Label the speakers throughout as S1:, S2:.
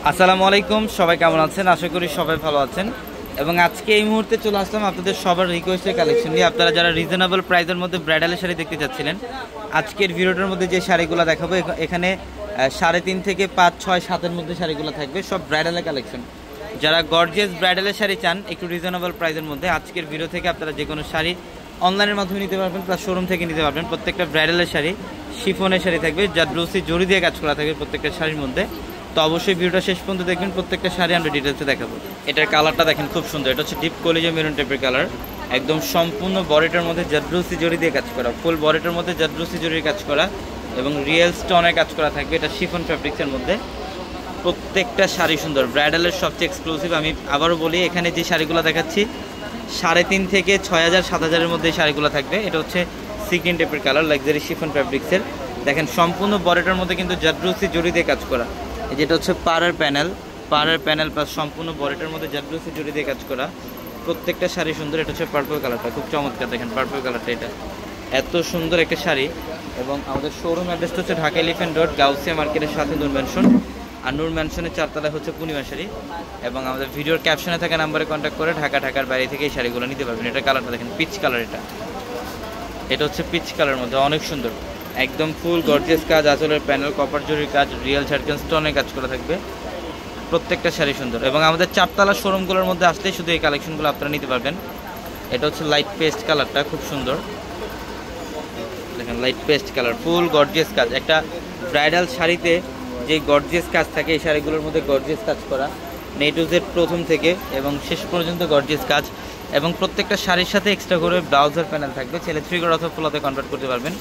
S1: আসসালামু আলাইকুম, সবাই কেমন আছেন? আশা করি সবাই ভালো আছেন। এবং আজকে এই মুহূর্তে চলে আসলাম আপনাদের সবার রিকোয়েস্টের কালেকশন নিয়ে। আপনারা যারা রিজনেবল প্রাইসের মধ্যে ব্রাইডালের শাড়ি দেখতে চাচ্ছিলেন, আজকের ভিডিওটার মধ্যে যে শাড়িগুলো দেখাবো এখানে 3.5 থেকে 5, 6, 7-এর মধ্যে শাড়িগুলো থাকবে, সব ব্রাইডালের কালেকশন। যারা গর্জিয়াস ব্রাইডালের শাড়ি চান একটু রিজনেবল প্রাইসের মধ্যে, আজকের ভিডিও থেকে আপনারা যে কোনো শাড়ি অনলাইনের মাধ্যমে নিতে পারবেন, প্লাস শোরুম থেকে নিতে পারবেন। প্রত্যেকটা ব্রাইডালের শাড়ি শিফনের শাড়ি থাকবে, যা ব্লুসি জড়ি দিয়ে কাজ করা থাকবে প্রত্যেকটা শাড়ির মধ্যে। তো অবশ্যই ভিডিওটা শেষ পর্যন্ত দেখবেন, প্রত্যেকটা শাড়ি আমরা ডিটেলসে দেখাবো। এটার কালারটা দেখেন খুব সুন্দর, এটা হচ্ছে ডিপ কলিজা মেরুন টাইপের কালার, একদম সম্পূর্ণ বডিটার মধ্যে জাদ্রুসি জড়ি দিয়ে কাজ করা, ফুল বডিটার মধ্যে জাদ্রুসি জড়ির কাজ করা এবং রিয়েল স্টোনের কাজ করা থাকবে। এটা শিফন ফ্যাব্রিক্সের মধ্যে, প্রত্যেকটা শাড়ি সুন্দর, ব্রাইডালের সবচেয়ে এক্সক্লুসিভ। আমি আবারও বলি, এখানে যে শাড়িগুলো দেখাচ্ছি 3.5 থেকে 6,000, 7,000-এর মধ্যে এই শাড়িগুলো থাকবে। এটা হচ্ছে সিকিন টাইপের কালার, লাক্সারি শিফন ফ্যাব্রিক্সের। দেখেন সম্পূর্ণ বডিটার মধ্যে কিন্তু জাদ্রুসি জড়ি দিয়ে কাজ করা। যেটা হচ্ছে পাড়ের প্যানেল প্লাস সম্পূর্ণ বডিটার মধ্যে জাদ্রুসি জড়ি দিয়ে কাজ করা। প্রত্যেকটা শাড়ি সুন্দর। এটা হচ্ছে পার্পল কালারটা, খুব চমৎকার। দেখেন পার্পল কালারটা, এটা এত সুন্দর একটা শাড়ি। এবং আমাদের শোরুম অ্যাড্রেসটা হচ্ছে ঢাকা এলিফ্যান্ট রোড, গাউসিয়া মার্কেটের সাথে নূর ম্যানশন। আর নূর ম্যানশনের 4 তলায় হচ্ছে পূর্ণিমা শাড়ি। এবং আমাদের ভিডিওর ক্যাপশনে থাকা নাম্বারে কন্ট্যাক্ট করে ঢাকার বাইরে থেকে এই শাড়িগুলো নিতে পারবেন। এটা কালারটা দেখেন পিচ কালার, এটা হচ্ছে পিচ কালারের মধ্যে অনেক সুন্দর, একদম ফুল গর্জিয়াস কাজ, আঁচলের প্যানেল কপার জরির কাজ, রিয়েল ঝাড়খান স্টোনের কাজ করা থাকবে। প্রত্যেকটা শাড়ি সুন্দর। এবং আমাদের 4 তলা শোরুমগুলোর মধ্যে আসলেই শুধু এই কালেকশনগুলো আপনারা নিতে পারবেন। এটা হচ্ছে লাইট পেস্ট কালারটা, খুব সুন্দর। দেখেন light pastel colour, full gorgeous কাজ। একটা ব্রাইডাল শাড়িতে যে গর্জিয়াস কাজ থাকে, এই শাড়িগুলোর মধ্যে গর্জিয়াস কাজ করা, নেটুজের প্রথম থেকে এবং শেষ পর্যন্ত গর্জিয়াস কাজ। এবং প্রত্যেকটা শাড়ির সাথে এক্সট্রা করে ব্লাউজের প্যানেল থাকবে, ছেলে 3 কোয়ার্টার অথবা ফুলাতে কনভার্ট করতে পারবেন।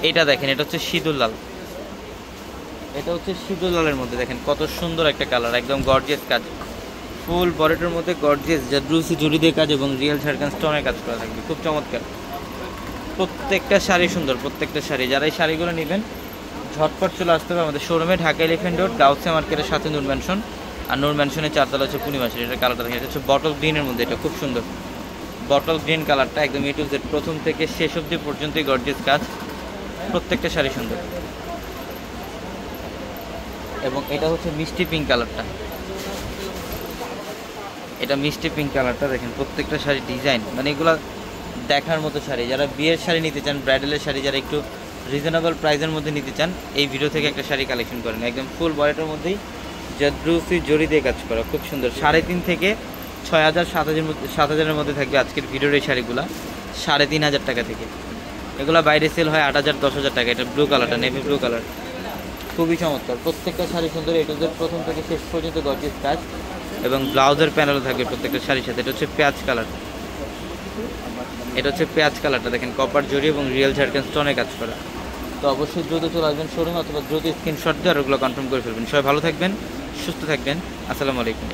S1: এটা দেখেন, এটা হচ্ছে সিঁদুর লাল, এটা হচ্ছে সিঁদুর লালের মধ্যে দেখেন কত সুন্দর একটা কালার, একদম গর্জিয়াস কাজ, ফুল বডিটার মধ্যে গর্জিয়াস জাদ্রুসি জড়ি দিয়ে কাজ এবং রিয়েল ঝাড়খান স্টোনের কাজ করা থাকবে, খুব চমৎকার। প্রত্যেকটা শাড়ি সুন্দর, প্রত্যেকটা শাড়ি। যারা এই শাড়িগুলো নেবেন ঝটপট চলে আসতে হবে আমাদের শোরুমে, ঢাকা এলিফ্যান্ট রোড, গাউসিয়া মার্কেটের সাথে নূর ম্যানশন। আর নূর ম্যানশনের 4 তলা হচ্ছে পূর্ণিমা শাড়ি। এটা কালারটা দেখেন, এটা হচ্ছে বটল গ্রিনের মধ্যে, এটা খুব সুন্দর বটল গ্রিন কালারটা, একদম এ টু জেড প্রথম থেকে শেষ অবধি পর্যন্তই গর্জিয়াস কাজ। প্রত্যেকটা শাড়ি সুন্দর। এবং এটা হচ্ছে মিষ্টি পিঙ্ক কালারটা, এটা মিষ্টি পিঙ্ক কালারটা দেখেন, প্রত্যেকটা শাড়ি ডিজাইন, মানে এগুলো দেখার মতো শাড়ি। যারা বিয়ের শাড়ি নিতে চান, ব্রাইডালের শাড়ি যারা একটু রিজনেবল প্রাইসের মধ্যে নিতে চান, এই ভিডিও থেকে একটা শাড়ি কালেকশন করেন। একদম ফুল বডিটার মধ্যেই জাদ্রুসি জড়ি দিয়ে কাজ করা, খুব সুন্দর। 3.5 থেকে 6,000, 7,000-এর মধ্যে থাকবে আজকের ভিডিওর এই শাড়িগুলো, 3,500 টাকা থেকে। এগুলো বাইরে সেল হয় 8,000, 10,000 টাকা। এটা ব্লু কালারটা, নেভি ব্লু কালার, খুবই চমৎকার। প্রত্যেকটা শাড়ি সুন্দর, এটুদের প্রথম থেকে শেষ পর্যন্ত গর্জিয়াস কাজ এবং ব্লাউজের প্যানেলও থাকবে প্রত্যেকটা শাড়ির সাথে। এটা হচ্ছে পেঁয়াজ কালার, এটা হচ্ছে পেঁয়াজ কালারটা দেখেন, কপার জড়ি এবং রিয়েল ঝাড়খান স্টোনে কাজ করা। তো অবশ্যই দ্রুত চলে আসবেন শোরুমে, অথবা দ্রুত স্ক্রিনশট দিয়ে আর ওগুলো কনফার্ম করে ফেলবেন। সবাই ভালো থাকবেন, সুস্থ থাকবেন। আসসালামু আলাইকুম।